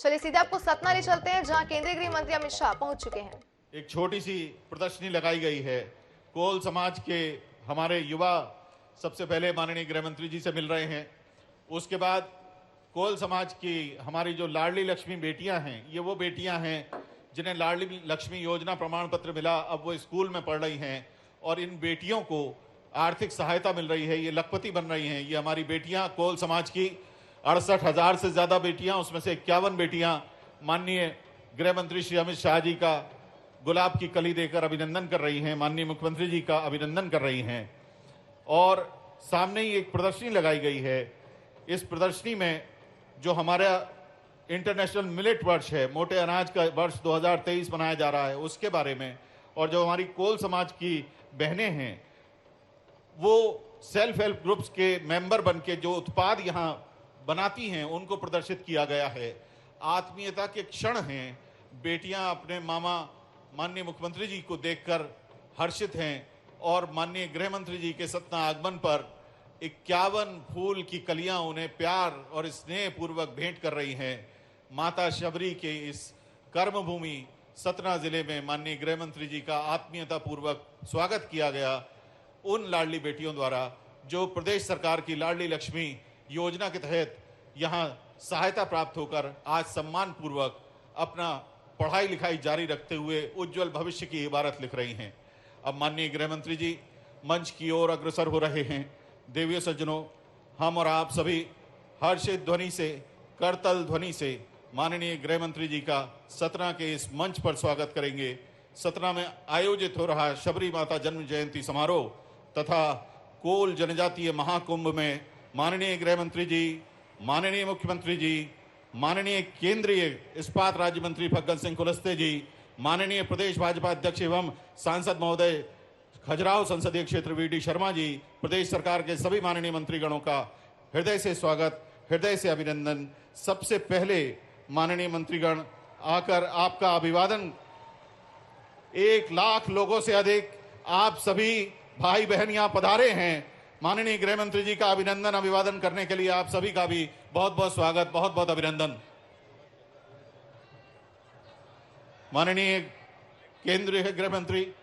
चलिए सीधे आपको सतना ले चलते हैं, जहां केंद्रीय गृह मंत्री अमित शाह पहुंच चुके हैं। एक छोटी सी प्रदर्शनी लगाई गई है। कोल समाज के हमारे युवा सबसे पहले माननीय गृह मंत्री जी से मिल रहे हैं। उसके बाद कोल समाज की हमारी जो लाडली लक्ष्मी बेटियां हैं, ये वो बेटियां हैं जिन्हें लाडली लक्ष्मी योजना प्रमाण पत्र मिला, अब वो स्कूल में पढ़ रही हैं और इन बेटियों को आर्थिक सहायता मिल रही है, ये लखपति बन रही हैं। ये हमारी बेटियां कोल समाज की 68,000 से ज्यादा बेटियां, उसमें से 51 बेटियां माननीय गृह मंत्री श्री अमित शाह जी का गुलाब की कली देकर अभिनंदन कर रही हैं, माननीय मुख्यमंत्री जी का अभिनंदन कर रही हैं। और सामने ही एक प्रदर्शनी लगाई गई है। इस प्रदर्शनी में जो हमारा इंटरनेशनल मिलेट वर्ष है, मोटे अनाज का वर्ष 2023 मनाया जा रहा है, उसके बारे में, और जो हमारी कोल समाज की बहनें हैं वो सेल्फ हेल्प ग्रुप्स के मेंबर बनके जो उत्पाद यहाँ बनाती हैं उनको प्रदर्शित किया गया है। आत्मीयता के क्षण हैं। बेटियां अपने मामा माननीय मुख्यमंत्री जी को देखकर हर्षित हैं और माननीय गृह मंत्री जी के सतना आगमन पर 51 फूल की कलियां उन्हें प्यार और स्नेह पूर्वक भेंट कर रही हैं। माता शबरी के इस कर्मभूमि सतना जिले में माननीय गृह मंत्री जी का आत्मीयता पूर्वक स्वागत किया गया उन लाडली बेटियों द्वारा जो प्रदेश सरकार की लाडली लक्ष्मी योजना के तहत यहाँ सहायता प्राप्त होकर आज सम्मान पूर्वक अपना पढ़ाई लिखाई जारी रखते हुए उज्जवल भविष्य की इबारत लिख रही हैं। अब माननीय गृह मंत्री जी मंच की ओर अग्रसर हो रहे हैं। देवियों सज्जनों, हम और आप सभी हर्षित ध्वनि से, करतल ध्वनि से माननीय गृह मंत्री जी का सतना के इस मंच पर स्वागत करेंगे। सतना में आयोजित हो रहा शबरी माता जन्म जयंती समारोह तथा कोल जनजातीय महाकुंभ में माननीय गृह मंत्री जी, माननीय मुख्यमंत्री जी, माननीय केंद्रीय इस्पात राज्य मंत्री फग्गन सिंह कुलस्ते जी, माननीय प्रदेश भाजपा अध्यक्ष एवं सांसद महोदय खजुराहो संसदीय क्षेत्र वी डी शर्मा जी, प्रदेश सरकार के सभी माननीय मंत्रीगणों का हृदय से स्वागत, हृदय से अभिनंदन। सबसे पहले माननीय मंत्रीगण आकर आपका अभिवादन, 1 लाख लोगों से अधिक आप सभी भाई बहन यहाँ पधारे हैं। माननीय गृह मंत्री जी का अभिनंदन अभिवादन करने के लिए आप सभी का भी बहुत बहुत स्वागत, बहुत बहुत अभिनंदन। माननीय केंद्रीय गृह मंत्री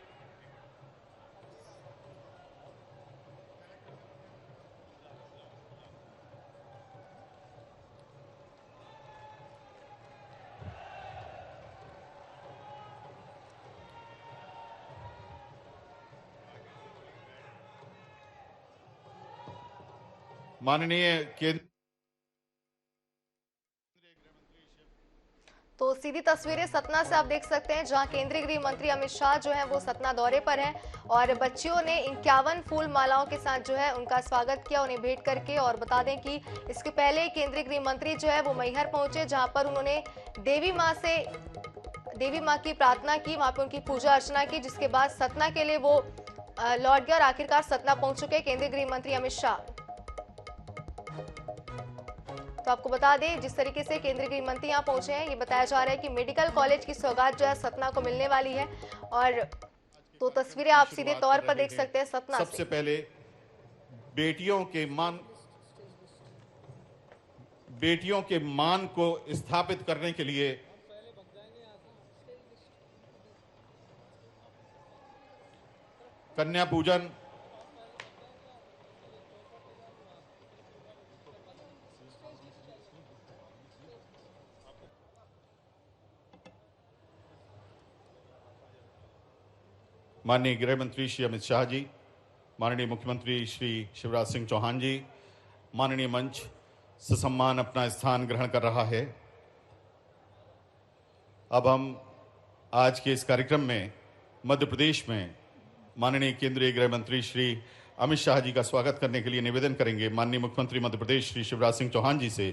तो सीधी तस्वीरें सतना से आप देख सकते हैं, जहां केंद्रीय गृह मंत्री अमित शाह जो हैं वो सतना दौरे पर हैं और बच्चियों ने 51 फूल मालाओं के साथ जो है उनका स्वागत किया, उन्हें भेंट करके। और बता दें कि इसके पहले केंद्रीय गृह मंत्री जो है वो मैहर पहुंचे, जहां पर उन्होंने देवी माँ की प्रार्थना की, वहां पर उनकी पूजा अर्चना की, जिसके बाद सतना के लिए वो लौट गया और आखिरकार सतना पहुंच चुके केंद्रीय गृह मंत्री अमित शाह। तो आपको बता दें, जिस तरीके से केंद्रीय गृह मंत्री यहाँ पहुंचे हैं, ये बताया जा रहा है कि मेडिकल कॉलेज की सौगात जो है सतना को मिलने वाली है। और तो तस्वीरें आप सीधे तौर पर देख सकते हैं सतना से। सबसे पहले बेटियों के मान को स्थापित करने के लिए कन्या पूजन, माननीय गृह मंत्री श्री अमित शाह जी, माननीय मुख्यमंत्री श्री शिवराज सिंह चौहान जी, माननीय मंच ससम्मान अपना स्थान ग्रहण कर रहा है। अब हम आज के इस कार्यक्रम में मध्य प्रदेश में माननीय केंद्रीय गृह मंत्री श्री अमित शाह जी का स्वागत करने के लिए निवेदन करेंगे माननीय मुख्यमंत्री मध्य प्रदेश श्री शिवराज सिंह चौहान जी से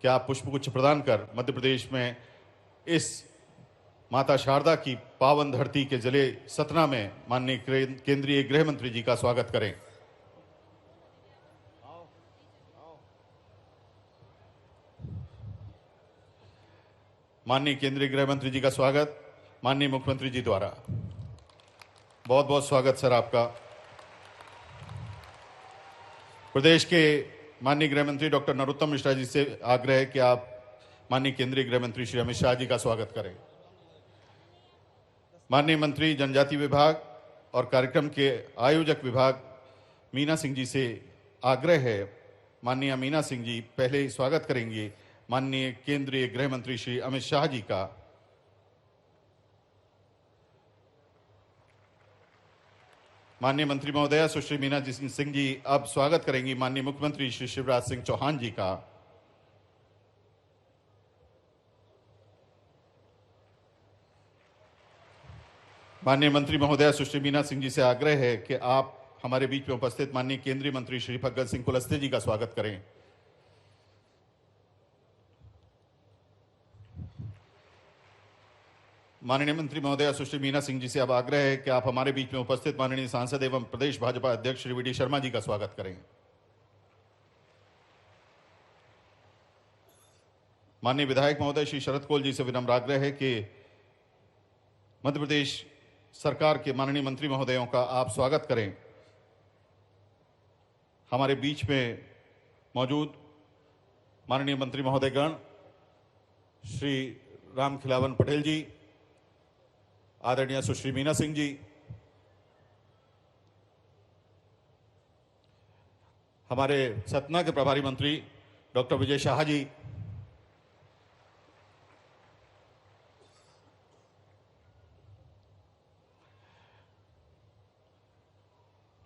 कि आप पुष्पगुच्छ प्रदान कर मध्य प्रदेश में इस माता शारदा की पावन धरती के जिले सतना में माननीय केंद्रीय गृह मंत्री जी का स्वागत करें। माननीय केंद्रीय गृह मंत्री जी का स्वागत माननीय मुख्यमंत्री जी द्वारा। बहुत बहुत स्वागत सर आपका। प्रदेश के माननीय गृह मंत्री डॉक्टर नरोत्तम मिश्रा जी से आग्रह है कि आप माननीय केंद्रीय गृह मंत्री श्री अमित शाह जी का स्वागत करें। माननीय मंत्री जनजाति विभाग और कार्यक्रम के आयोजक विभाग मीना सिंह जी से आग्रह है, माननीय मीना सिंह जी पहले ही स्वागत करेंगे माननीय केंद्रीय गृह मंत्री श्री अमित शाह जी का। माननीय मंत्री महोदया सुश्री मीना सिंह जी अब स्वागत करेंगी माननीय मुख्यमंत्री श्री शिवराज सिंह चौहान जी का। माननीय मंत्री महोदया सुश्री मीना सिंह जी से आग्रह है कि आप हमारे बीच में उपस्थित माननीय केंद्रीय मंत्री श्री फग्गन सिंह कुलस्ते जी का स्वागत करें। माननीय मंत्री महोदया सुश्री मीना सिंह जी से अब आग्रह है कि आप हमारे बीच में उपस्थित माननीय सांसद एवं प्रदेश भाजपा अध्यक्ष श्री वी डी शर्मा जी का स्वागत करें। माननीय विधायक महोदय श्री शरद कोल जी से विनम्र आग्रह है कि मध्य प्रदेश सरकार के माननीय मंत्री महोदयों का आप स्वागत करें। हमारे बीच में मौजूद माननीय मंत्री महोदयगण श्री रामखिलावन पटेल जी, आदरणीय सुश्री मीना सिंह जी, हमारे सतना के प्रभारी मंत्री डॉक्टर विजय शाह जी,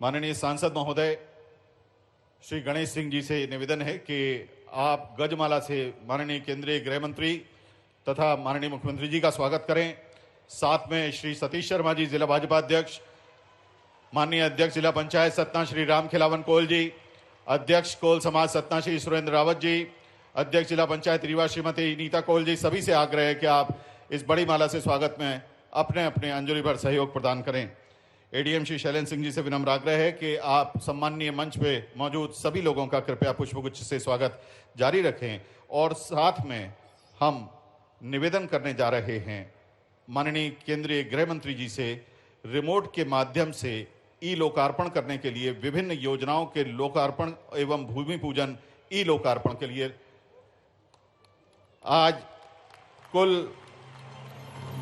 माननीय सांसद महोदय श्री गणेश सिंह जी से निवेदन है कि आप गजमाला से माननीय केंद्रीय गृह मंत्री तथा माननीय मुख्यमंत्री जी का स्वागत करें। साथ में श्री सतीश शर्मा जी जिला भाजपा अध्यक्ष, माननीय अध्यक्ष जिला पंचायत सतना श्री रामखिलावन कोल जी, अध्यक्ष कोल समाज सतना श्री सुरेंद्र रावत जी, अध्यक्ष जिला पंचायत रीवा श्रीमती नीता कोल जी, सभी से आग्रह है कि आप इस बड़ी माला से स्वागत में अपने अपने अंजलि भर सहयोग प्रदान करें। एडीएम श्री शैलेंद्र सिंह जी से विनम्र आग्रह है कि आप सम्माननीय मंच पे मौजूद सभी लोगों का कृपया पुष्पगुच्छ से स्वागत जारी रखें। और साथ में हम निवेदन करने जा रहे हैं माननीय केंद्रीय गृह मंत्री जी से रिमोट के माध्यम से ई लोकार्पण करने के लिए, विभिन्न योजनाओं के लोकार्पण एवं भूमि पूजन ई लोकार्पण के लिए आज कुल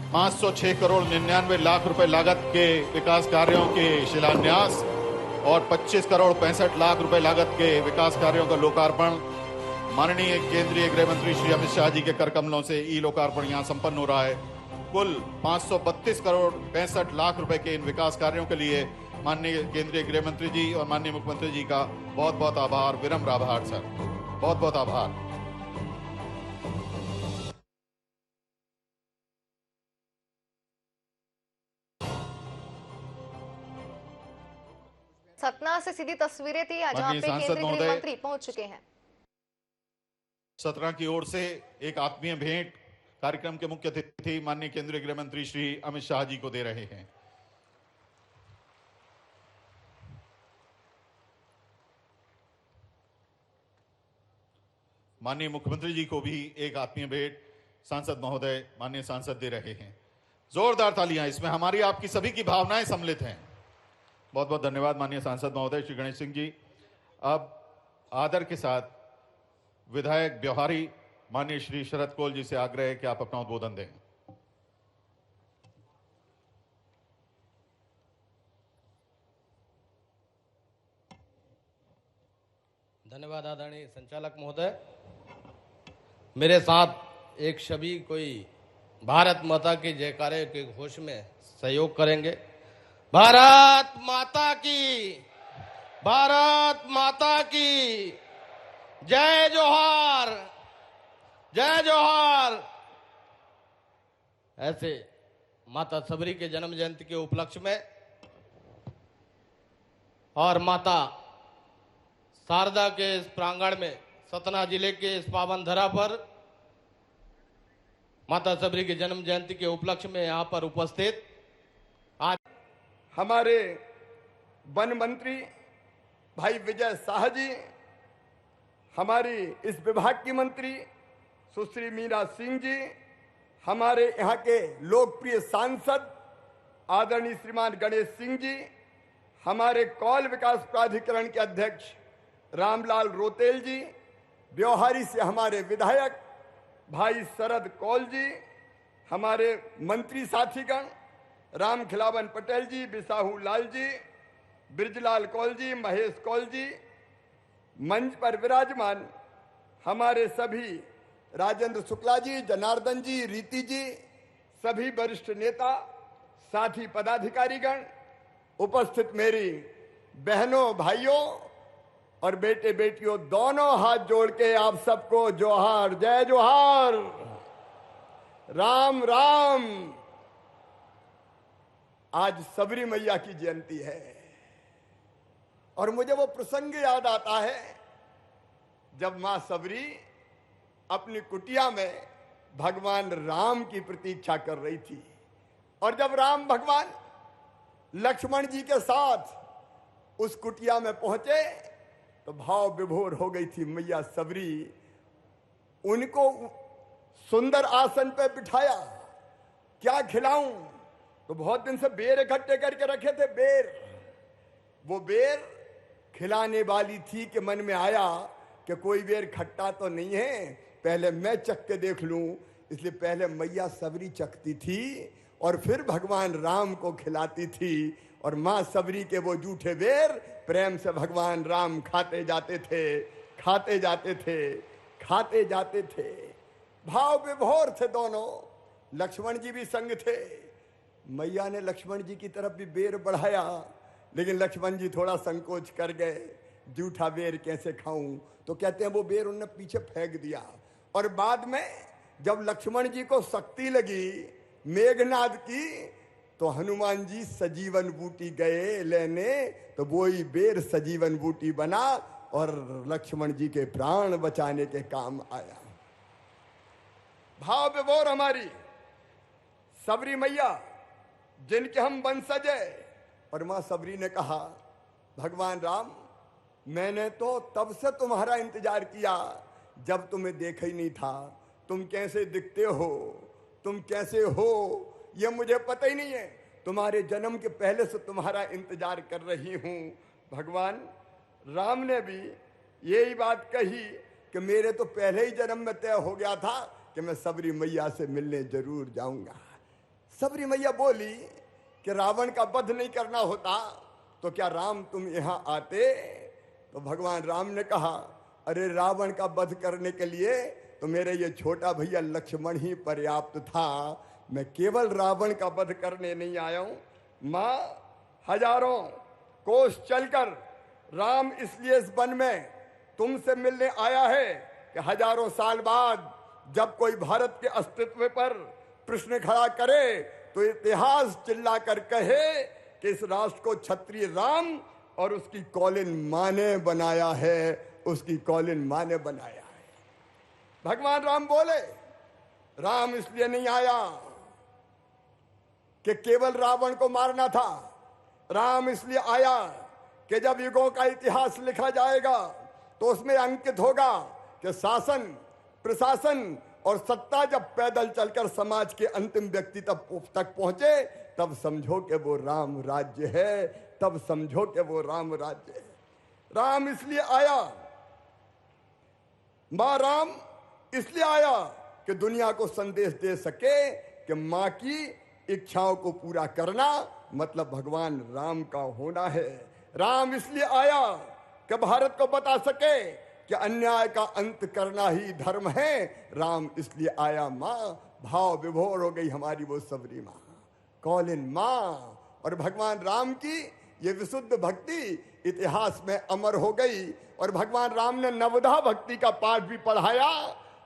506 करोड़ 99 लाख रुपए लागत के विकास कार्यों के शिलान्यास और 25 करोड़ 65 लाख रुपए लागत के विकास कार्यों का लोकार्पण माननीय केंद्रीय गृह मंत्री श्री अमित शाह जी के कर कमलों से ई लोकार्पण यहां संपन्न हो रहा है। कुल 532 करोड़ 65 लाख रुपए के इन विकास कार्यों के लिए माननीय केंद्रीय गृह मंत्री जी और माननीय मुख्यमंत्री जी का बहुत बहुत आभार, विनम्र आभार सर, बहुत बहुत आभार। सतना से सीधी तस्वीरें थी जहां पे केंद्रीय गृह मंत्री पहुंच चुके हैं। सतना की ओर से एक आत्मीय भेंट कार्यक्रम के मुख्य अतिथि माननीय केंद्रीय गृह मंत्री श्री अमित शाह जी को दे रहे हैं। माननीय मुख्यमंत्री जी को भी एक आत्मीय भेंट सांसद महोदय माननीय सांसद दे रहे हैं। जोरदार तालियां, इसमें हमारी आपकी सभी की भावनाएं सम्मिलित हैं। बहुत बहुत धन्यवाद माननीय सांसद महोदय श्री गणेश सिंह जी। अब आदर के साथ विधायक ब्योहारी माननीय श्री शरद कोल जी से आग्रह है कि आप अपना उद्बोधन दें। धन्यवाद आदरणीय संचालक महोदय। मेरे साथ एक छवि कोई भारत माता की जयकारे के घोष में सहयोग करेंगे। भारत माता की, भारत माता की जय जोहार, जय जोहार। ऐसे माता सबरी के जन्म जयंती के उपलक्ष्य में और माता शारदा के इस प्रांगण में सतना जिले के इस पावन धरा पर माता सबरी के जन्म जयंती के उपलक्ष्य में यहाँ पर उपस्थित आज हमारे वन मंत्री भाई विजय शाह जी, हमारी इस विभाग की मंत्री सुश्री मीना सिंह जी, हमारे यहाँ के लोकप्रिय सांसद आदरणीय श्रीमान गणेश सिंह जी, हमारे कौल विकास प्राधिकरण के अध्यक्ष रामलाल रोतेल जी, ब्योहारी से हमारे विधायक भाई शरद कौल जी, हमारे मंत्री साथीगण राम खिलावन पटेल जी, बिसाहू लाल जी, ब्रिजलाल कौल जी, महेश कौल जी, मंच पर विराजमान हमारे सभी राजेंद्र शुक्ला जी, जनार्दन जी, रीति जी, सभी वरिष्ठ नेता, साथी पदाधिकारीगण, उपस्थित मेरी बहनों, भाइयों और बेटे बेटियों, दोनों हाथ जोड़ के आप सबको जोहार, जय जोहार, राम राम। आज सबरी मैया की जयंती है और मुझे वो प्रसंग याद आता है जब मां सबरी अपनी कुटिया में भगवान राम की प्रतीक्षा कर रही थी और जब राम भगवान लक्ष्मण जी के साथ उस कुटिया में पहुंचे तो भाव विभोर हो गई थी मैया सबरी। उनको सुंदर आसन पे बिठाया, क्या खिलाऊं, तो बहुत दिन से बेर इकट्ठे करके रखे थे, बेर, वो बेर खिलाने वाली थी कि मन में आया कि कोई बेर खट्टा तो नहीं है, पहले मैं चख के देख लूं। इसलिए पहले मैया सबरी चखती थी और फिर भगवान राम को खिलाती थी और मां सबरी के वो जूठे बेर प्रेम से भगवान राम खाते जाते थे, खाते जाते थे, खाते जाते थे। भाव विभोर थे दोनों। लक्ष्मण जी भी संग थे। मैया ने लक्ष्मण जी की तरफ भी बेर बढ़ाया, लेकिन लक्ष्मण जी थोड़ा संकोच कर गए, जूठा बेर कैसे खाऊं, तो कहते हैं वो बेर उन्होंने पीछे फेंक दिया। और बाद में जब लक्ष्मण जी को शक्ति लगी मेघनाद की, तो हनुमान जी सजीवन बूटी गए लेने, तो वही बेर सजीवन बूटी बना और लक्ष्मण जी के प्राण बचाने के काम आया। भाव विभोर हमारी सबरी मैया, जिनके हम वंशज है। और मां सबरी ने कहा, भगवान राम, मैंने तो तब से तुम्हारा इंतजार किया जब तुम्हें देखा ही नहीं था। तुम कैसे दिखते हो, तुम कैसे हो, यह मुझे पता ही नहीं है। तुम्हारे जन्म के पहले से तुम्हारा इंतजार कर रही हूं। भगवान राम ने भी यही बात कही कि मेरे तो पहले ही जन्म में तय हो गया था कि मैं सबरी मैया से मिलने जरूर जाऊंगा। सबरी मैया बोली कि रावण का वध नहीं करना होता तो क्या राम तुम यहां आते? तो भगवान राम ने कहा, अरे रावण का वध करने के लिए तो मेरे ये छोटा भैया लक्ष्मण ही पर्याप्त था। मैं केवल रावण का वध करने नहीं आया हूं। मां, हजारों कोस चलकर राम इसलिए इस वन में तुमसे मिलने आया है कि हजारों साल बाद जब कोई भारत के अस्तित्व पर प्रश्न खड़ा करे तो इतिहास चिल्ला कर कहे कि इस राष्ट्र को क्षत्रिय राम और उसकी कॉलिन मां ने बनाया है, उसकी कॉलिन मां ने बनाया है। भगवान राम बोले, राम इसलिए नहीं आया कि केवल रावण को मारना था। राम इसलिए आया कि जब युगों का इतिहास लिखा जाएगा तो उसमें अंकित होगा कि शासन, प्रशासन और सत्ता जब पैदल चलकर समाज के अंतिम व्यक्ति तक पहुंचे, तब समझो कि वो राम राज्य है, तब समझो कि वो राम राज्य है। राम इसलिए आया, मां राम इसलिए आया कि दुनिया को संदेश दे सके कि मां की इच्छाओं को पूरा करना मतलब भगवान राम का होना है। राम इसलिए आया कि भारत को बता सके कि अन्याय का अंत करना ही धर्म है। राम इसलिए आया। मां, भाव विभोर हो गई हमारी वो सबरी मां, कॉलिन मां। और भगवान राम की ये विशुद्ध भक्ति इतिहास में अमर हो गई। और भगवान राम ने नवधा भक्ति का पाठ भी पढ़ाया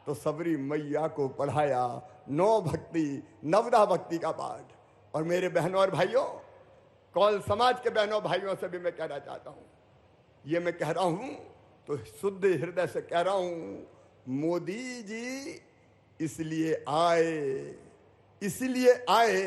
तो सबरी मैया को पढ़ाया नौ भक्ति, नवधा भक्ति का पाठ। और मेरे बहनों और भाइयों, कौल समाज के बहनों भाइयों से भी मैं कहना चाहता हूं, ये मैं कह रहा हूं तो शुद्ध हृदय से कह रहा हूं, मोदी जी इसलिए आए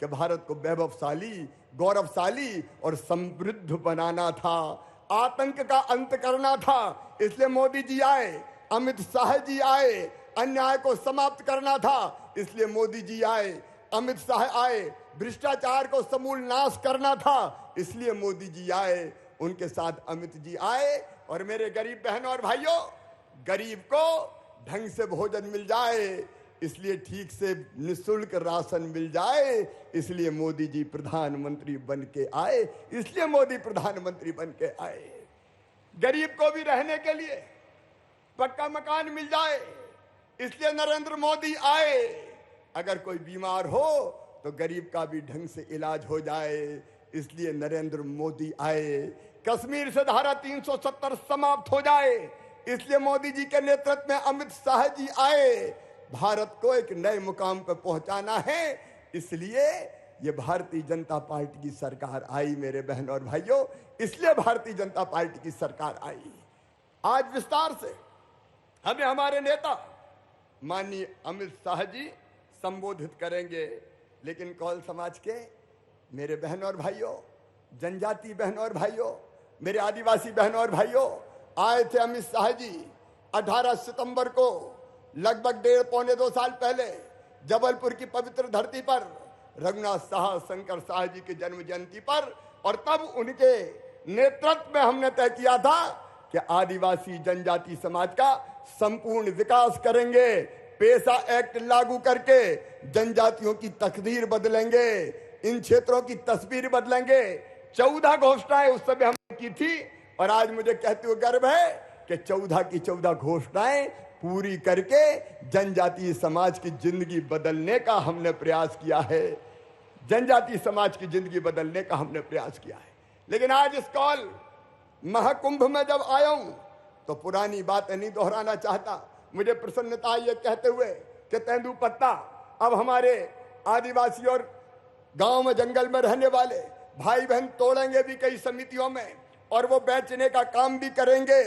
कि भारत को वैभवशाली, गौरवशाली और समृद्ध बनाना था, आतंक का अंत करना था। इसलिए मोदी जी आए, अमित शाह जी आए, अन्याय को समाप्त करना था, इसलिए मोदी जी आए, अमित शाह आए, भ्रष्टाचार को समूल नाश करना था, इसलिए मोदी जी आए, उनके साथ अमित जी आए। और मेरे गरीब बहनों और भाइयों, गरीब को ढंग से भोजन मिल जाए, इसलिए ठीक से निःशुल्क राशन मिल जाए, इसलिए मोदी जी प्रधानमंत्री बन के आए, इसलिए मोदी प्रधानमंत्री बन के आए। गरीब को भी रहने के लिए पक्का मकान मिल जाए, इसलिए नरेंद्र मोदी आए। अगर कोई बीमार हो तो गरीब का भी ढंग से इलाज हो जाए, इसलिए नरेंद्र मोदी आए। कश्मीर से धारा 370 समाप्त हो जाए, इसलिए मोदी जी के नेतृत्व में अमित शाह जी आए। भारत को एक नए मुकाम पर पहुंचाना है, इसलिए ये भारतीय जनता पार्टी की सरकार आई मेरे बहन और भाइयों, इसलिए भारतीय जनता पार्टी की सरकार आई। आज विस्तार से हमें हमारे नेता माननीय अमित शाह जी संबोधित करेंगे, लेकिन कौल समाज के मेरे बहन और भाइयों, जनजाति बहन और भाइयों, मेरे आदिवासी बहन और भाइयों, आए थे अमित शाह जी 18 सितंबर को, लगभग 1.5-2 साल पहले जबलपुर की पवित्र धरती पर, रघुनाथ शाह शंकर शाह जी की जन्म जयंती पर, और तब उनके नेतृत्व में हमने तय किया था कि आदिवासी जनजाति समाज का संपूर्ण विकास करेंगे, पेशा एक्ट लागू करके जनजातियों की तकदीर बदलेंगे, इन क्षेत्रों की तस्वीर बदलेंगे। 14 घोषणाएं उस समय हमने की थी, और आज मुझे कहते हुए गर्व है कि 14 की 14 घोषणाएं पूरी करके जनजातीय समाज की जिंदगी बदलने का हमने प्रयास किया है, जनजातीय समाज की जिंदगी बदलने का हमने प्रयास किया है। लेकिन आज इस कौल महाकुंभ में जब आया हूं तो पुरानी बातें नहीं दोहराना चाहता। मुझे प्रसन्नता ये कहते हुए कि तेंदुपत्ता अब हमारे आदिवासी और गांव में जंगल में रहने वाले भाई बहन तोड़ेंगे भी कई समितियों में, और वो बेचने का काम भी करेंगे।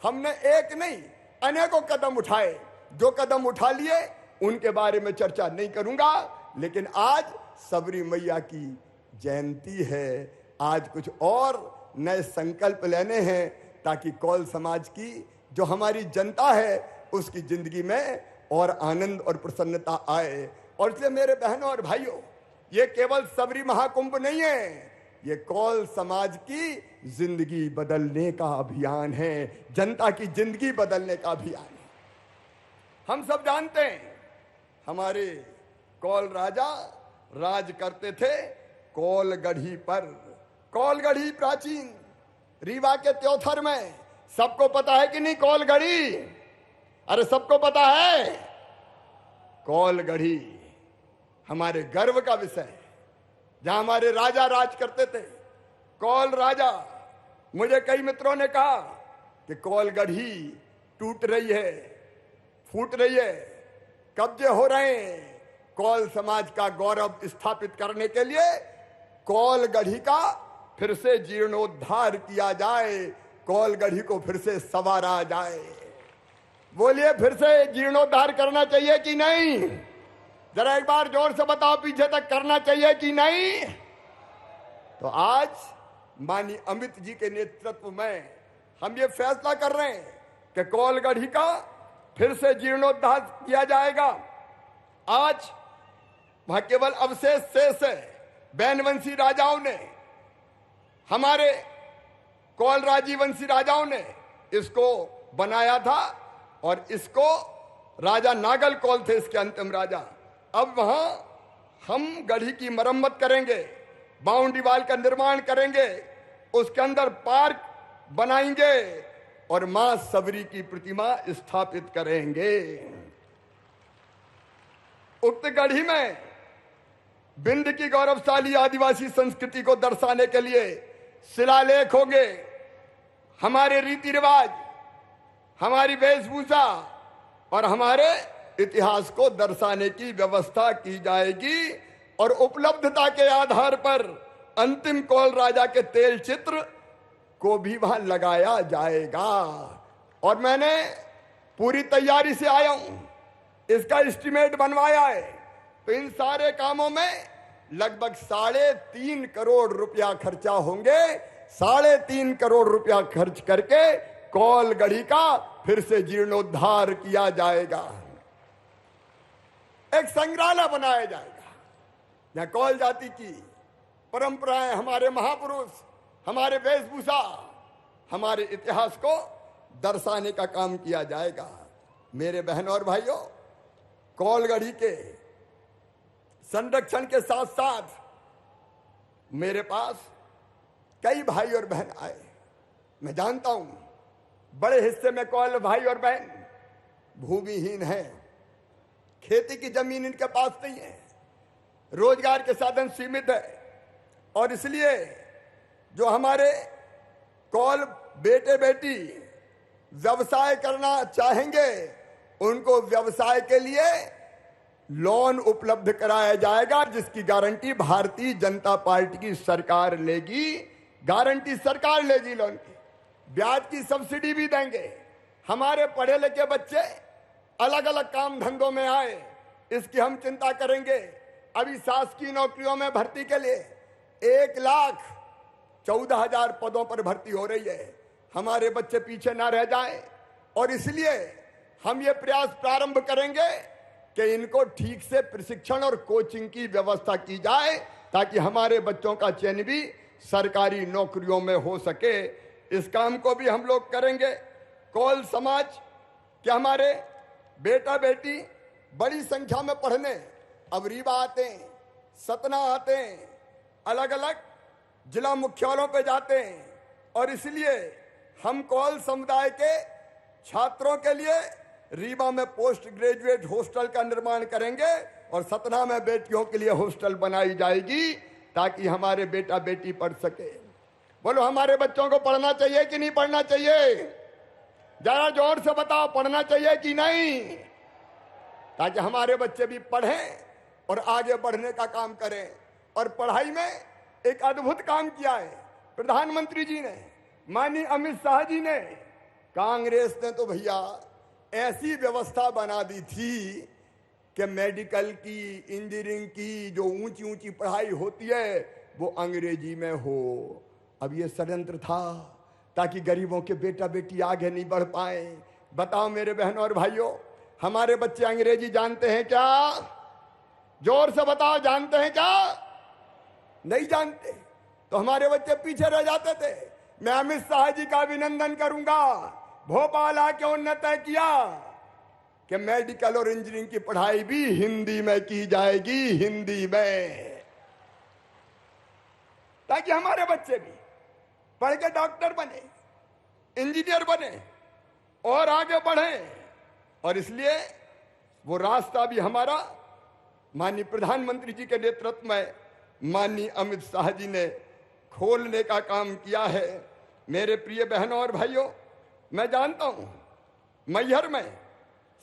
हमने एक नहीं अनेकों कदम उठाए, जो कदम उठा लिए उनके बारे में चर्चा नहीं करूंगा, लेकिन आज सबरी मैया की जयंती है। आज कुछ और नए संकल्प लेने हैं ताकि कौल समाज की जो हमारी जनता है उसकी जिंदगी में और आनंद और प्रसन्नता आए। और इसलिए मेरे बहनों और भाइयों, ये केवल सबरी महाकुंभ नहीं है, ये कौल समाज की जिंदगी बदलने का अभियान है, जनता की जिंदगी बदलने का अभियान है। हम सब जानते हैं हमारे कौल राजा राज करते थे कौलगढ़ी पर। कौलगढ़ी प्राचीन रीवा के त्योथर में, सबको पता है कि नहीं कौलगढ़ी? अरे सबको पता है। कौलगढ़ी हमारे गर्व का विषय है, जहां हमारे राजा राज करते थे। कौल राजा, मुझे कई मित्रों ने कहा कि कौलगढ़ी टूट रही है, फूट रही है, कब्जे हो रहे हैं। कौल समाज का गौरव स्थापित करने के लिए कौलगढ़ी का फिर से जीर्णोद्धार किया जाए, कौलगढ़ी को फिर से संवारा जाए। बोलिए, फिर से जीर्णोद्धार करना चाहिए कि नहीं? जरा एक बार जोर से बताओ, पीछे तक करना चाहिए कि नहीं? तो आज माननीय अमित जी के नेतृत्व में हम ये फैसला कर रहे हैं कि कौलगढ़ी का फिर से जीर्णोद्धार किया जाएगा। आज वहां केवल अवशेष शेष है। बैनवंशी राजाओं ने, हमारे कौल राजीवंशी राजाओं ने इसको बनाया था, और इसको राजा नागल कौल थे इसके अंतिम राजा। अब वहां हम गढ़ी की मरम्मत करेंगे, बाउंड्री वाल का निर्माण करेंगे, उसके अंदर पार्क बनाएंगे और मां सबरी की प्रतिमा स्थापित करेंगे। उक्त गढ़ी में बिंद की गौरवशाली आदिवासी संस्कृति को दर्शाने के लिए शिलालेख होंगे। हमारे रीति रिवाज, हमारी वेशभूषा और हमारे इतिहास को दर्शाने की व्यवस्था की जाएगी, और उपलब्धता के आधार पर अंतिम कौल राजा के तेल चित्र को भी वहां लगाया जाएगा। और मैंने पूरी तैयारी से आया हूं, इसका एस्टीमेट बनवाया है। तो इन सारे कामों में लगभग 3.5 करोड़ रुपया खर्चा होंगे। 3.5 करोड़ रुपया खर्च करके कौलगढ़ी का फिर से जीर्णोद्धार किया जाएगा। एक संग्रहालय बनाया जाएगा जहां कौल जाति की परंपराएं, हमारे महापुरुष, हमारे वेशभूषा, हमारे इतिहास को दर्शाने का काम किया जाएगा। मेरे बहन और भाइयों, कौलगढ़ी के संरक्षण के साथ साथ मेरे पास कई भाई और बहन आए। मैं जानता हूं बड़े हिस्से में कौल भाई और बहन भूमिहीन हैं, खेती की जमीन इनके पास नहीं है, रोजगार के साधन सीमित है, और इसलिए जो हमारे कौल बेटे बेटी व्यवसाय करना चाहेंगे उनको व्यवसाय के लिए लोन उपलब्ध कराया जाएगा, जिसकी गारंटी भारतीय जनता पार्टी की सरकार लेगी। गारंटी सरकार लेगी लोन की, ब्याज की सब्सिडी भी देंगे। हमारे पढ़े लिखे बच्चे अलग अलग काम धंधों में आए, इसकी हम चिंता करेंगे। अभी शासकीय नौकरियों में भर्ती के लिए 1,14,000 पदों पर भर्ती हो रही है। हमारे बच्चे पीछे ना रह जाएं, और इसलिए हम ये प्रयास प्रारंभ करेंगे कि इनको ठीक से प्रशिक्षण और कोचिंग की व्यवस्था की जाए, ताकि हमारे बच्चों का चयन भी सरकारी नौकरियों में हो सके। इस काम को भी हम लोग करेंगे। कौल समाज के हमारे बेटा बेटी बड़ी संख्या में पढ़ने अब रीवा आते हैं, सतना आते हैं, अलग अलग जिला मुख्यालयों पे जाते हैं, और इसलिए हम कौल समुदाय के छात्रों के लिए रीवा में पोस्ट ग्रेजुएट हॉस्टल का निर्माण करेंगे, और सतना में बेटियों के लिए हॉस्टल बनाई जाएगी, ताकि हमारे बेटा बेटी पढ़ सके। बोलो, हमारे बच्चों को पढ़ना चाहिए कि नहीं पढ़ना चाहिए? जरा जोर से बताओ, पढ़ना चाहिए कि नहीं? ताकि हमारे बच्चे भी पढ़ें और आगे बढ़ने का काम करें। और पढ़ाई में एक अद्भुत काम किया है प्रधानमंत्री जी ने, माननीय अमित शाह जी ने। कांग्रेस ने तो भैया ऐसी व्यवस्था बना दी थी कि मेडिकल की, इंजीनियरिंग की जो ऊंची ऊंची पढ़ाई होती है वो अंग्रेजी में हो। अब ये षड्यंत्र था ताकि गरीबों के बेटा बेटी आगे नहीं बढ़ पाए। बताओ मेरे बहनों और भाइयों, हमारे बच्चे अंग्रेजी जानते हैं क्या? जोर से बताओ, जानते हैं क्या? नहीं जानते, तो हमारे बच्चे पीछे रह जाते थे। मैं अमित शाह जी का अभिनंदन करूंगा, भोपाल आके उन्होंने तय किया कि मेडिकल और इंजीनियरिंग की पढ़ाई भी हिंदी में की जाएगी, हिंदी में, ताकि हमारे बच्चे भी पढ़ के डॉक्टर बने, इंजीनियर बने और आगे बढ़े। और इसलिए वो रास्ता भी हमारा माननीय प्रधानमंत्री जी के नेतृत्व में माननीय अमित शाह जी ने खोलने का काम किया है। मेरे प्रिय बहनों और भाइयों, मैं जानता हूं मैहर में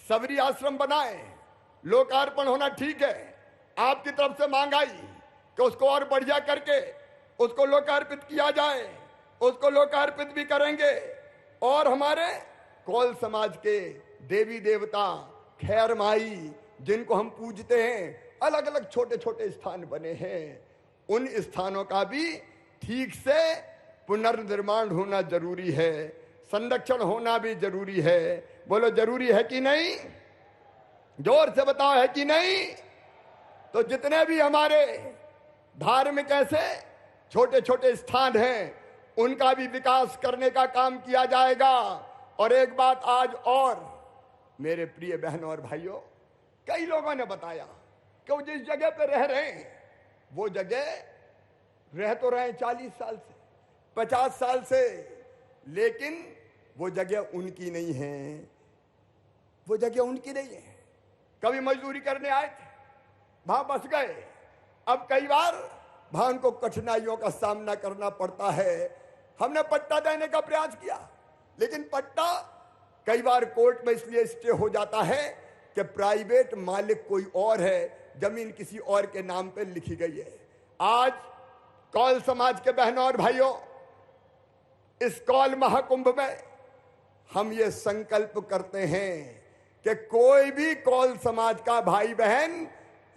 सबरी आश्रम बनाए, लोकार्पण होना ठीक है। आपकी तरफ से मांग आई कि उसको और बढ़िया करके उसको लोकार्पित किया जाए, उसको लोकार्पित भी करेंगे। और हमारे कौल समाज के देवी देवता खैर माई, जिनको हम पूजते हैं, अलग अलग छोटे छोटे स्थान बने हैं, उन स्थानों का भी ठीक से पुनर्निर्माण होना जरूरी है, संरक्षण होना भी जरूरी है। बोलो, जरूरी है कि नहीं? जोर से बताओ, है कि नहीं? तो जितने भी हमारे धार्मिक ऐसे छोटे छोटे स्थान हैं उनका भी विकास करने का काम किया जाएगा। और एक बात आज और मेरे प्रिय बहनों और भाइयों, कई लोगों ने बताया कि वो जिस जगह पे रह रहे हैं वो जगह रह तो रहे 40 साल से, 50 साल से, लेकिन वो जगह उनकी नहीं है, वो जगह उनकी नहीं है। कभी मजदूरी करने आए थे, वहां बस गए, अब कई बार वहां उनको कठिनाइयों का सामना करना पड़ता है। हमने पट्टा देने का प्रयास किया, लेकिन पट्टा कई बार कोर्ट में इसलिए स्टे हो जाता है कि प्राइवेट मालिक कोई और है, जमीन किसी और के नाम पे लिखी गई है। आज कौल समाज के बहनों और भाइयों, इस कौल महाकुंभ में हम ये संकल्प करते हैं कि कोई भी कौल समाज का भाई बहन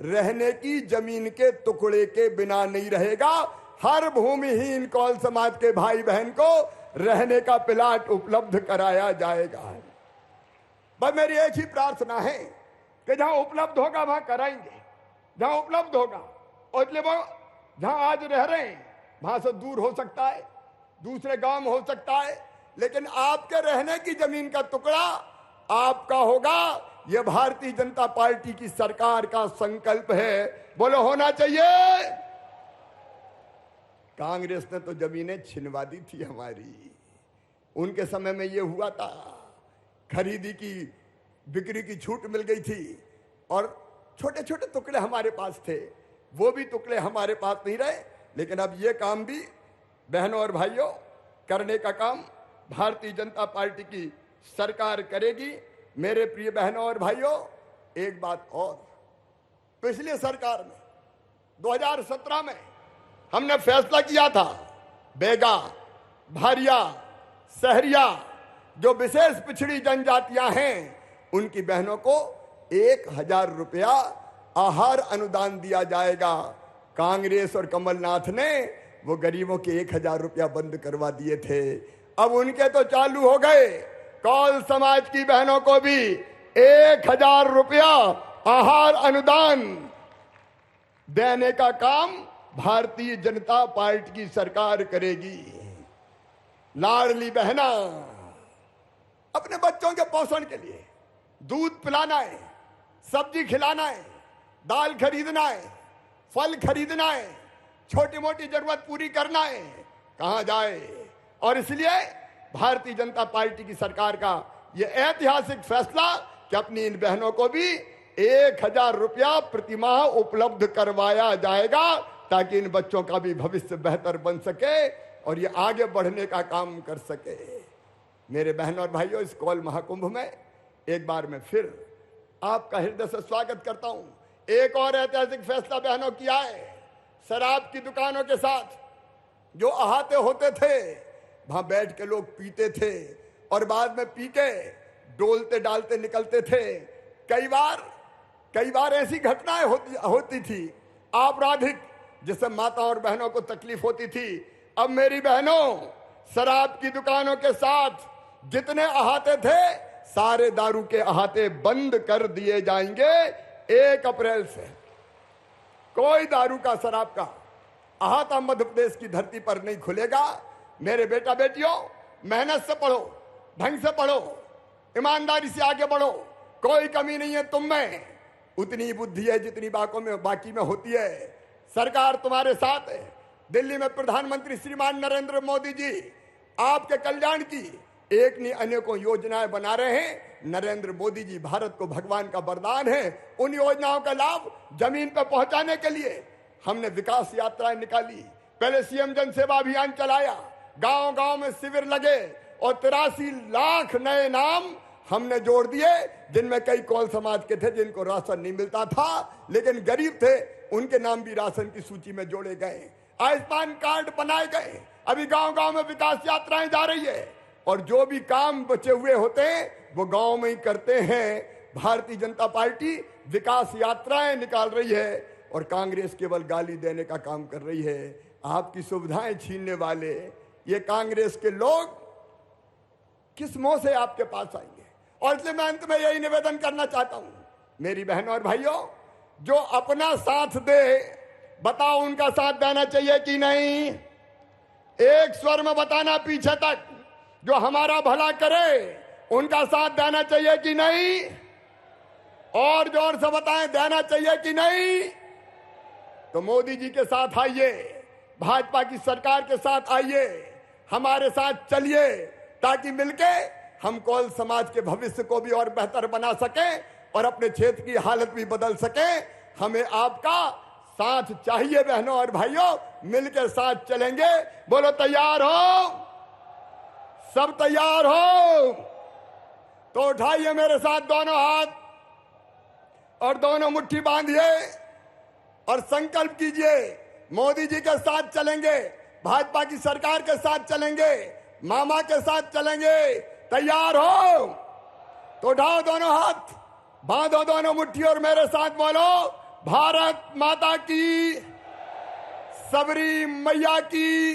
रहने की जमीन के टुकड़े के बिना नहीं रहेगा। हर भूमिहीन कौल समाज के भाई बहन को रहने का प्लाट उपलब्ध कराया जाएगा। बस मेरी एक ही प्रार्थना है कि जहां उपलब्ध होगा वहां कराएंगे, जहां उपलब्ध होगा। और इसलिए वो जहां आज रह रहे हैं वहां से दूर हो सकता है, दूसरे गांव में हो सकता है, लेकिन आपके रहने की जमीन का टुकड़ा आपका होगा। यह भारतीय जनता पार्टी की सरकार का संकल्प है। बोलो होना चाहिए। कांग्रेस ने तो जमीनें छिनवा दी थी हमारी। उनके समय में यह हुआ था, खरीदी की बिक्री की छूट मिल गई थी और छोटे छोटे टुकड़े हमारे पास थे, वो भी टुकड़े हमारे पास नहीं रहे। लेकिन अब ये काम भी बहनों और भाइयों करने का काम भारतीय जनता पार्टी की सरकार करेगी। मेरे प्रिय बहनों और भाइयों, एक बात और, पिछली सरकार में 2017 में हमने फैसला किया था, बेगा, भारिया, सहरिया जो विशेष पिछड़ी जनजातियां हैं उनकी बहनों को 1000 रुपया आहार अनुदान दिया जाएगा। कांग्रेस और कमलनाथ ने वो गरीबों के 1000 रुपया बंद करवा दिए थे, अब उनके तो चालू हो गए। कौल समाज की बहनों को भी 1000 रुपया आहार अनुदान देने का काम भारतीय जनता पार्टी की सरकार करेगी। लाडली बहना अपने बच्चों के पोषण के लिए दूध पिलाना है, सब्जी खिलाना है, दाल खरीदना है, फल खरीदना है, छोटी मोटी जरूरत पूरी करना है, कहां जाए। और इसलिए भारतीय जनता पार्टी की सरकार का यह ऐतिहासिक फैसला कि अपनी इन बहनों को भी 1000 रुपया प्रतिमाह उपलब्ध करवाया जाएगा, ताकि इन बच्चों का भी भविष्य बेहतर बन सके और ये आगे बढ़ने का काम कर सके। मेरे बहनों और भाइयों, इस कौल महाकुंभ में एक बार मैं फिर आपका हृदय से स्वागत करता हूं। एक और ऐतिहासिक फैसला बहनों किया है। शराब की दुकानों के साथ जो अहाते होते थे, वहां बैठ के लोग पीते थे और बाद में पी के डोलते डालते निकलते थे। कई बार ऐसी घटनाएं होती थी आपराधिक, जिससे माता और बहनों को तकलीफ होती थी। अब मेरी बहनों, शराब की दुकानों के साथ जितने अहाते थे, सारे दारू के अहाते बंद कर दिए जाएंगे 1 अप्रैल से। कोई दारू का, शराब का अहाता मध्य प्रदेश की धरती पर नहीं खुलेगा। मेरे बेटा बेटियों, मेहनत से पढ़ो, ढंग से पढ़ो, ईमानदारी से आगे बढ़ो, कोई कमी नहीं है तुम में। उतनी बुद्धि है जितनी बाकी में होती है। सरकार तुम्हारे साथ है। दिल्ली में प्रधानमंत्री श्रीमान नरेंद्र मोदी जी आपके कल्याण की एक नहीं अनेकों योजनाएं बना रहे हैं। नरेंद्र मोदी जी भारत को भगवान का वरदान है। उन योजनाओं का लाभ जमीन पर पहुंचाने के लिए हमने विकास यात्राएं निकाली। पहले सीएम जन सेवा अभियान चलाया, गांव गांव में शिविर लगे और 83 लाख नए नाम हमने जोड़ दिए, जिनमें कई कौल समाज के थे जिनको राशन नहीं मिलता था, लेकिन गरीब थे, उनके नाम भी राशन की सूची में जोड़े गए। आयुष्मान कार्ड बनाए गए। अभी गांव गांव में विकास यात्राएं जा रही है और जो भी काम बचे हुए होते हैं वो गांव में ही करते हैं। भारतीय जनता पार्टी विकास यात्राएं निकाल रही है और कांग्रेस केवल गाली देने का काम कर रही है। आपकी सुविधाएं छीनने वाले ये कांग्रेस के लोग किस मोह से आपके पास आएंगे। और इसलिए मैं अंत में यही निवेदन करना चाहता हूं, मेरी बहनों और भाइयों, जो अपना साथ दे, बताओ उनका साथ देना चाहिए कि नहीं। एक स्वर में बताना पीछे तक। जो हमारा भला करे उनका साथ देना चाहिए कि नहीं। और जोर से बताएं, देना चाहिए कि नहीं। तो मोदी जी के साथ आइए, भाजपा की सरकार के साथ आइए, हमारे साथ चलिए, ताकि मिलके हम कौल समाज के भविष्य को भी और बेहतर बना सके और अपने क्षेत्र की हालत भी बदल सके। हमें आपका साथ चाहिए बहनों और भाइयों, मिलकर साथ चलेंगे। बोलो तैयार हो? सब तैयार हो? तो उठाइए मेरे साथ दोनों हाथ और दोनों मुट्ठी बांधिए और संकल्प कीजिए, मोदी जी के साथ चलेंगे, भाजपा की सरकार के साथ चलेंगे, मामा के साथ चलेंगे। तैयार हो? तो उठाओ दोनों हाथ, बांधो दोनों मुट्ठी और मेरे साथ बोलो, भारत माता की, सबरी मैया की,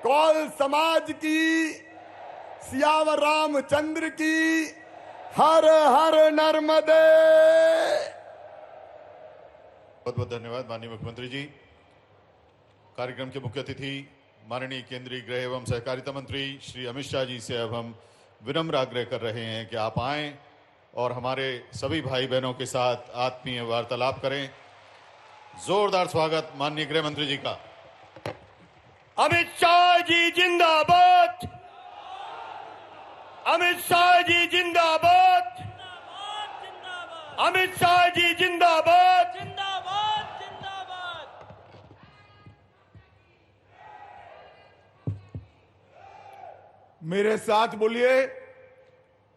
कौल समाज की, सियावर रामचंद्र की, हर हर नर्मदे। बहुत बहुत धन्यवाद माननीय मुख्यमंत्री जी। कार्यक्रम के मुख्य अतिथि माननीय केंद्रीय गृह एवं सहकारिता मंत्री श्री अमित शाह जी से अब हम विनम्र आग्रह कर रहे हैं कि आप आएं और हमारे सभी भाई बहनों के साथ आत्मीय वार्तालाप करें। जोरदार स्वागत माननीय गृह मंत्री जी का। अमित शाह जी जिंदाबाद। अमित शाह जी जिंदाबाद। अमित शाह जी जिंदाबाद। जिंदाबाद जिंदाबाद। मेरे साथ बोलिए,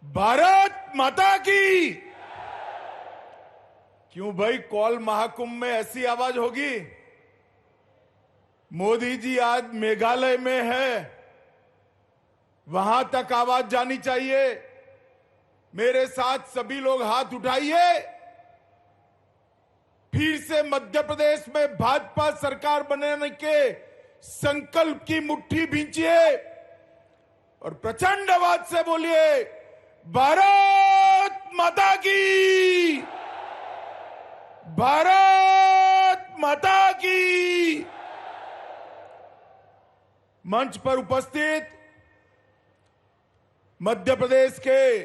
भारत माता की। क्यों भाई, कौल महाकुंभ में ऐसी आवाज होगी? मोदी जी आज मेघालय में है, वहां तक आवाज जानी चाहिए। मेरे साथ सभी लोग हाथ उठाइए। फिर से मध्य प्रदेश में भाजपा सरकार बनाने के संकल्प की मुट्ठी भींचिए और प्रचंड आवाज से बोलिए, भारत माता की। भारत माता की। मंच पर उपस्थित मध्य प्रदेश के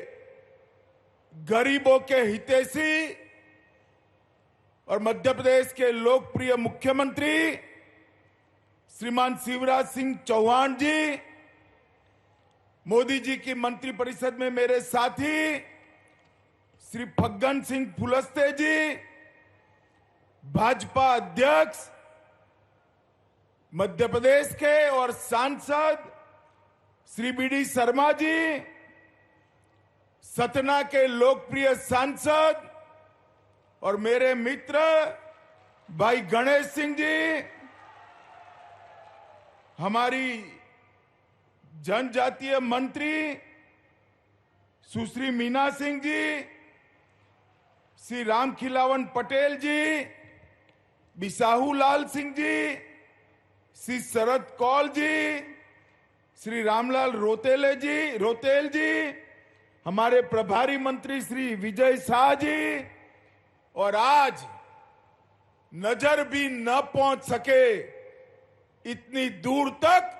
गरीबों के हितैषी और मध्य प्रदेश के लोकप्रिय मुख्यमंत्री श्रीमान शिवराज सिंह चौहान जी, मोदी जी की मंत्रिपरिषद में मेरे साथी श्री फग्गन सिंह कुलस्ते जी, भाजपा अध्यक्ष मध्य प्रदेश के और सांसद श्री बीडी शर्मा जी, सतना के लोकप्रिय सांसद और मेरे मित्र भाई गणेश सिंह जी, हमारी जनजातीय मंत्री सुश्री मीना सिंह जी, श्री रामखिलावन पटेल जी, बिसाहू लाल सिंह जी, श्री शरद कौल जी, श्री रामलाल रोतेल जी, हमारे प्रभारी मंत्री श्री विजय शाह जी, और आज नजर भी न पहुंच सके इतनी दूर तक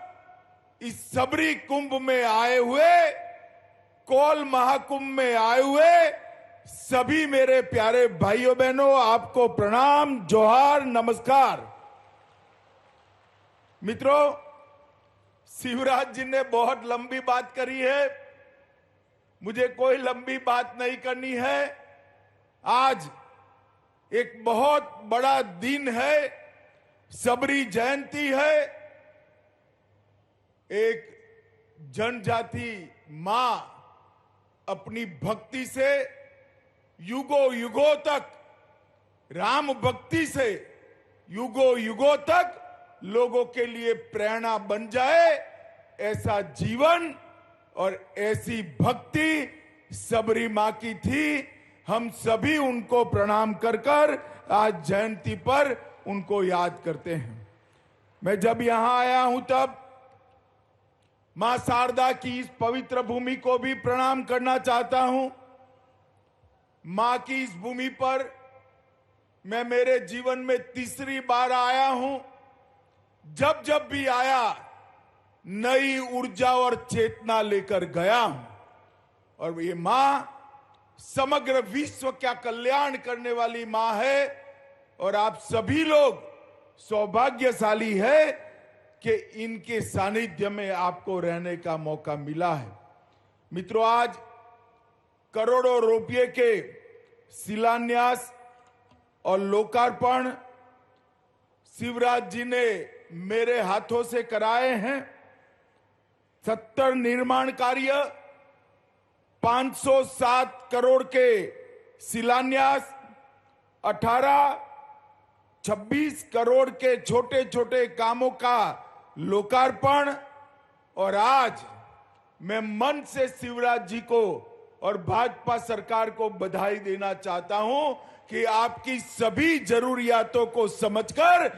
इस सबरी कुंभ में आए हुए, कौल महाकुंभ में आए हुए सभी मेरे प्यारे भाइयों बहनों, आपको प्रणाम, जोहार, नमस्कार। मित्रों, शिवराज जी ने बहुत लंबी बात करी है, मुझे कोई लंबी बात नहीं करनी है। आज एक बहुत बड़ा दिन है, सबरी जयंती है। एक जनजाति मां अपनी भक्ति से युगों युगों तक, राम भक्ति से युगों युगों तक लोगों के लिए प्रेरणा बन जाए, ऐसा जीवन और ऐसी भक्ति सबरी मां की थी। हम सभी उनको प्रणाम कर कर आज जयंती पर उनको याद करते हैं। मैं जब यहां आया हूं तब मां शारदा की इस पवित्र भूमि को भी प्रणाम करना चाहता हूं। मां की इस भूमि पर मैं मेरे जीवन में तीसरी बार आया हूं। जब जब भी आया नई ऊर्जा और चेतना लेकर गया हूं, और ये मां समग्र विश्व का कल्याण करने वाली मां है, और आप सभी लोग सौभाग्यशाली है कि इनके सानिध्य में आपको रहने का मौका मिला है। मित्रों, आज करोड़ों रुपये के शिलान्यास और लोकार्पण शिवराज जी ने मेरे हाथों से कराए हैं। 70 निर्माण कार्य, 507 करोड़ के शिलान्यास, 26 करोड़ के छोटे छोटे कामों का लोकार्पण, और आज मैं मन से शिवराज जी को और भाजपा सरकार को बधाई देना चाहता हूं कि आपकी सभी जरूरियातों को समझकर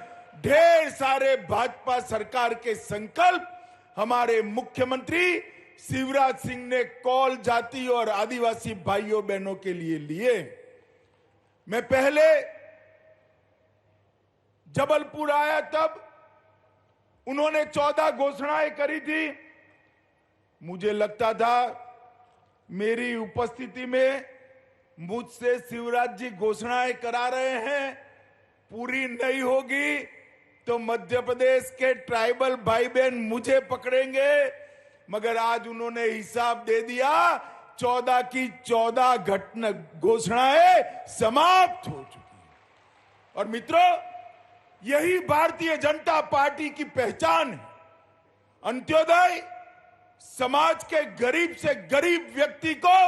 ढेर सारे भाजपा सरकार के संकल्प हमारे मुख्यमंत्री शिवराज सिंह ने कौल जाति और आदिवासी भाइयों बहनों के लिए लिए। मैं पहले जबलपुर आया तब उन्होंने 14 घोषणाएं करी थी। मुझे लगता था मेरी उपस्थिति में मुझसे शिवराज जी घोषणाएं करा रहे हैं, पूरी नहीं होगी तो मध्य प्रदेश के ट्राइबल भाई बहन मुझे पकड़ेंगे। मगर आज उन्होंने हिसाब दे दिया, 14 की 14 घटना घोषणाएं समाप्त हो चुकी है। और मित्रों, यही भारतीय जनता पार्टी की पहचान है। अंत्योदय, समाज के गरीब से गरीब व्यक्ति को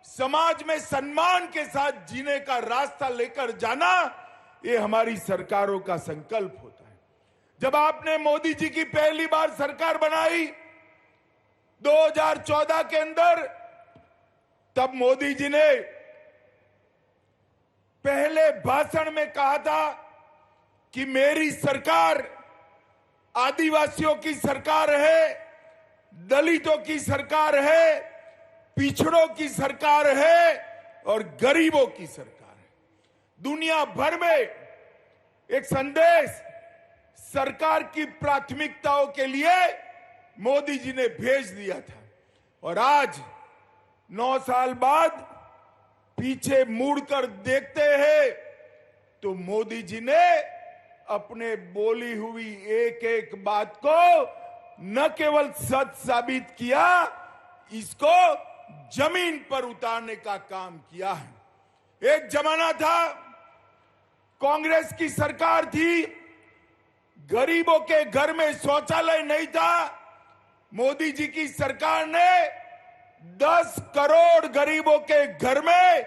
समाज में सम्मान के साथ जीने का रास्ता लेकर जाना, ये हमारी सरकारों का संकल्प होता है। जब आपने मोदी जी की पहली बार सरकार बनाई 2014 के अंदर, तब मोदी जी ने पहले भाषण में कहा था कि मेरी सरकार आदिवासियों की सरकार है, दलितों की सरकार है, पिछड़ों की सरकार है और गरीबों की सरकार है। दुनिया भर में एक संदेश सरकार की प्राथमिकताओं के लिए मोदी जी ने भेज दिया था। और आज 9 साल बाद पीछे मुड़कर देखते हैं तो मोदी जी ने अपने बोली हुई एक एक बात को न केवल सच साबित किया, इसको जमीन पर उतारने का काम किया है। एक जमाना था, कांग्रेस की सरकार थी, गरीबों के घर में शौचालय नहीं था। मोदी जी की सरकार ने 10 करोड़ गरीबों के घर में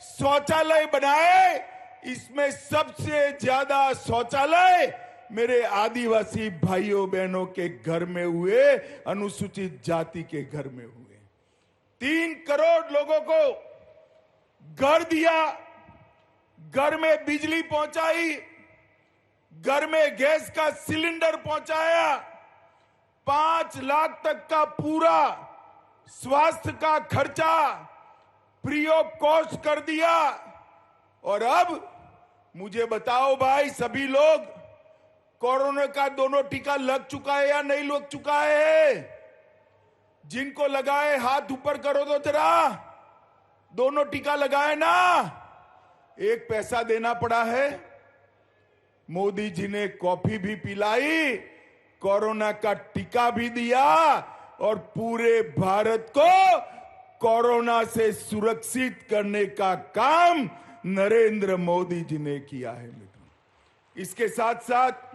शौचालय बनाए। इसमें सबसे ज्यादा शौचालय मेरे आदिवासी भाइयों बहनों के घर में हुए, अनुसूचित जाति के घर में हुए। 3 करोड़ लोगों को घर दिया, घर में बिजली पहुंचाई, घर में गैस का सिलेंडर पहुंचाया, 5 लाख तक का पूरा स्वास्थ्य का खर्चा फ्री ऑफ कॉस्ट कर दिया। और अब मुझे बताओ भाई, सभी लोग, कोरोना का दोनों टीका लग चुका है या नहीं लग चुका है? जिनको लगाए हाथ ऊपर करो तो जरा। दोनों टीका लगाए ना? एक पैसा देना पड़ा है। मोदी जी ने कॉफी भी पिलाई, कोरोना का टीका भी दिया और पूरे भारत को कोरोना से सुरक्षित करने का काम नरेंद्र मोदी जी ने किया है। मित्रों, इसके साथ साथ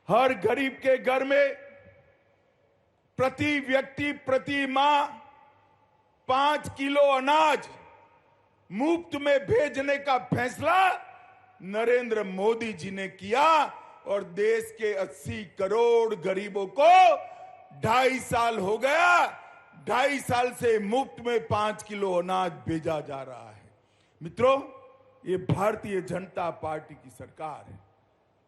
हर गरीब के घर में प्रति व्यक्ति प्रति माह 5 किलो अनाज मुफ्त में भेजने का फैसला नरेंद्र मोदी जी ने किया। और देश के 80 करोड़ गरीबों को 2.5 साल हो गया, 2.5 साल से मुफ्त में 5 किलो अनाज भेजा जा रहा है। मित्रों, ये भारतीय जनता पार्टी की सरकार है।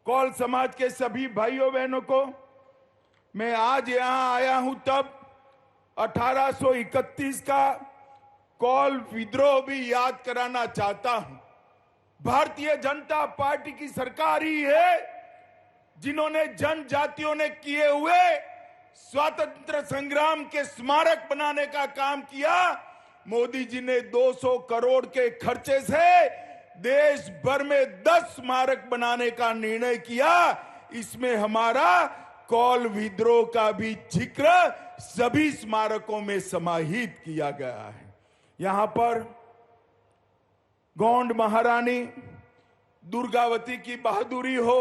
कौल समाज के सभी भाइयों बहनों को मैं आज यहां आया हूं तब 1831 का कौल विद्रोह भी याद कराना चाहता हूं। भारतीय जनता पार्टी की सरकार ही है जिन्होंने जनजातियों ने किए हुए स्वतंत्र संग्राम के स्मारक बनाने का काम किया। मोदी जी ने 200 करोड़ के खर्चे से देश भर में 10 स्मारक बनाने का निर्णय किया। इसमें हमारा कौल विद्रोह का भी जिक्र सभी स्मारकों में समाहित किया गया है। यहां पर गोंड महारानी दुर्गावती की बहादुरी हो,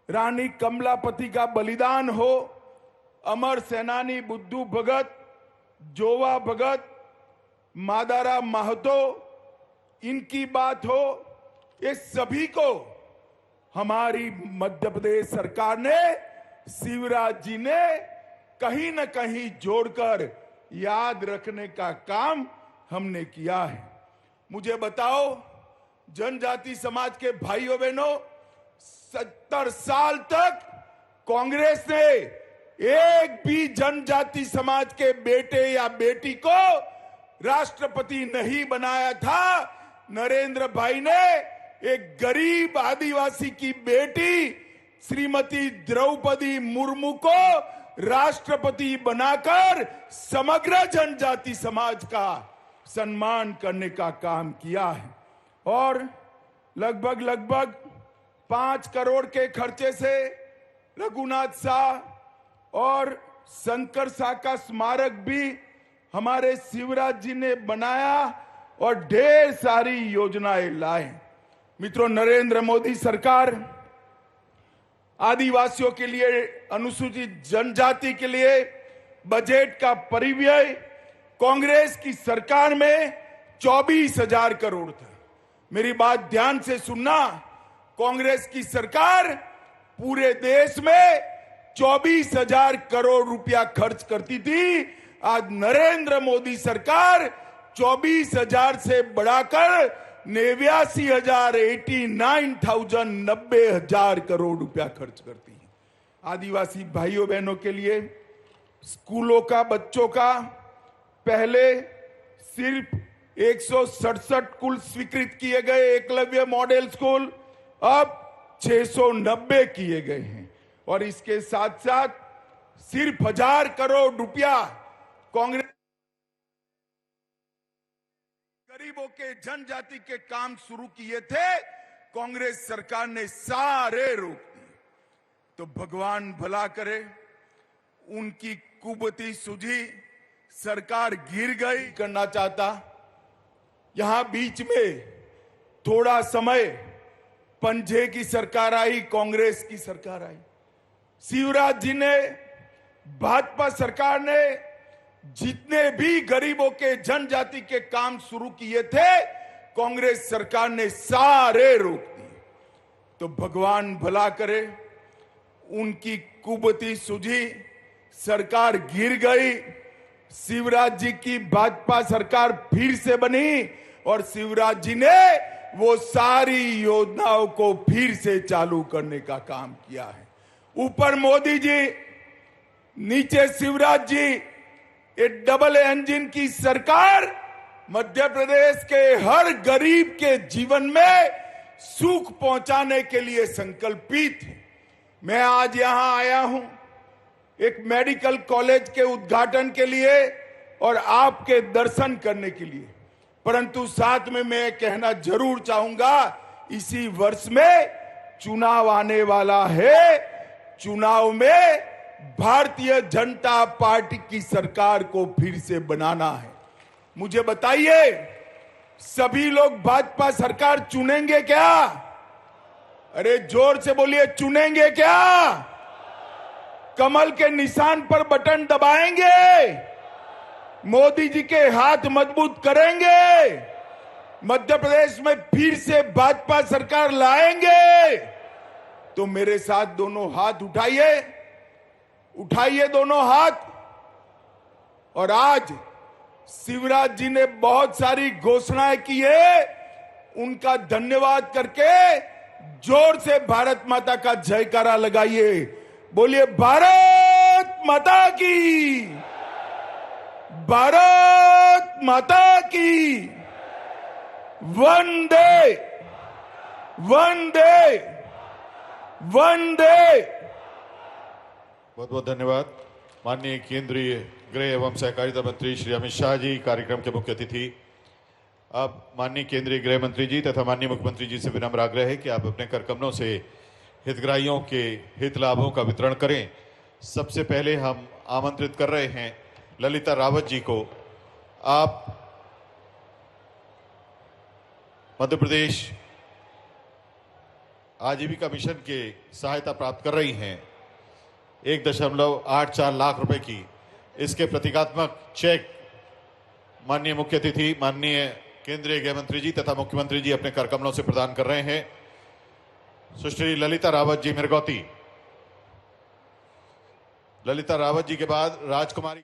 रानी कमलापति का बलिदान हो, अमर सेनानी बुद्धू भगत, जोवा भगत, मादारा महतो, इनकी बात हो, ये सभी को हमारी मध्य प्रदेश सरकार ने, शिवराज जी ने कहीं न कहीं जोड़कर याद रखने का काम हमने किया है। मुझे बताओ, जनजाति समाज के भाइयों बहनों, 70 साल तक कांग्रेस ने एक भी जनजाति समाज के बेटे या बेटी को राष्ट्रपति नहीं बनाया था। नरेंद्र भाई ने एक गरीब आदिवासी की बेटी श्रीमती द्रौपदी मुर्मू को राष्ट्रपति बनाकर समग्र जनजाति समाज का सम्मान करने का काम किया है। और लगभग 5 करोड़ के खर्चे से रघुनाथ शाह और शंकर शाह का स्मारक भी हमारे शिवराज जी ने बनाया और ढेर सारी योजनाएं लाए। मित्रों, नरेंद्र मोदी सरकार आदिवासियों के लिए, अनुसूचित जनजाति के लिए बजट का परिव्यय कांग्रेस की सरकार में 24,000 करोड़ था। मेरी बात ध्यान से सुनना, कांग्रेस की सरकार पूरे देश में 24,000 करोड़ रुपया खर्च करती थी। आज नरेंद्र मोदी सरकार 24,000 से बढ़ाकर 89,000 90,000 करोड़ रुपया खर्च करती है। आदिवासी भाइयों बहनों के लिए स्कूलों का, बच्चों का पहले सिर्फ 167 कुल स्वीकृत किए गए एकलव्य मॉडल स्कूल, अब 690 किए गए हैं। और इसके साथ साथ सिर्फ 1,000 करोड़ रुपया कांग्रेस गरीबों के, जनजाति के काम शुरू किए थे, कांग्रेस सरकार ने सारे रोक दिए। तो भगवान भला करे, उनकी कुबती सूझी, सरकार गिर गई। करना चाहता, यहां बीच में थोड़ा समय पंजे की सरकार आई, कांग्रेस की सरकार आई। शिवराज जी ने, भाजपा सरकार ने जितने भी गरीबों के, जनजाति के काम शुरू किए थे, कांग्रेस सरकार ने सारे रोक दिए। तो भगवान भला करे, उनकी कुबती सूझी, सरकार गिर गई। शिवराज जी की भाजपा सरकार फिर से बनी और शिवराज जी ने वो सारी योजनाओं को फिर से चालू करने का काम किया है। ऊपर मोदी जी, नीचे शिवराज जी, ये डबल इंजन की सरकार मध्य प्रदेश के हर गरीब के जीवन में सुख पहुंचाने के लिए संकल्पित है। मैं आज यहां आया हूं एक मेडिकल कॉलेज के उद्घाटन के लिए और आपके दर्शन करने के लिए, परंतु साथ में मैं कहना जरूर चाहूंगा, इसी वर्ष में चुनाव आने वाला है। चुनाव में भारतीय जनता पार्टी की सरकार को फिर से बनाना है। मुझे बताइए, सभी लोग भाजपा सरकार चुनेंगे क्या? अरे जोर से बोलिए, चुनेंगे क्या? कमल के निशान पर बटन दबाएंगे? मोदी जी के हाथ मजबूत करेंगे? मध्य प्रदेश में फिर से भाजपा सरकार लाएंगे? तो मेरे साथ दोनों हाथ उठाइए, उठाइए दोनों हाथ। और आज शिवराज जी ने बहुत सारी घोषणाएं की है, उनका धन्यवाद करके जोर से भारत माता का जयकारा लगाइए। बोलिए, भारत माता की, भारत माता की, वंदे वंदे वंदे। बहुत बहुत धन्यवाद। माननीय केंद्रीय गृह एवं सहकारिता मंत्री श्री अमित शाह जी कार्यक्रम के मुख्य अतिथि। अब माननीय केंद्रीय गृह मंत्री जी तथा माननीय मुख्यमंत्री जी से विनम्र आग्रह है कि आप अपने कर कमलों से हितग्राहियों के हित लाभों का वितरण करें। सबसे पहले हम आमंत्रित कर रहे हैं ललिता रावत जी को। आप मध्य प्रदेश आजीविका मिशन के सहायता प्राप्त कर रही हैं 1.84 लाख रुपए की। इसके प्रतीकात्मक चेक माननीय मुख्य अतिथि, माननीय केंद्रीय गृह मंत्री जी तथा मुख्यमंत्री जी अपने कर कमलों से प्रदान कर रहे हैं। सुश्री ललिता रावत जी मिरगौती। ललिता रावत जी के बाद राजकुमारी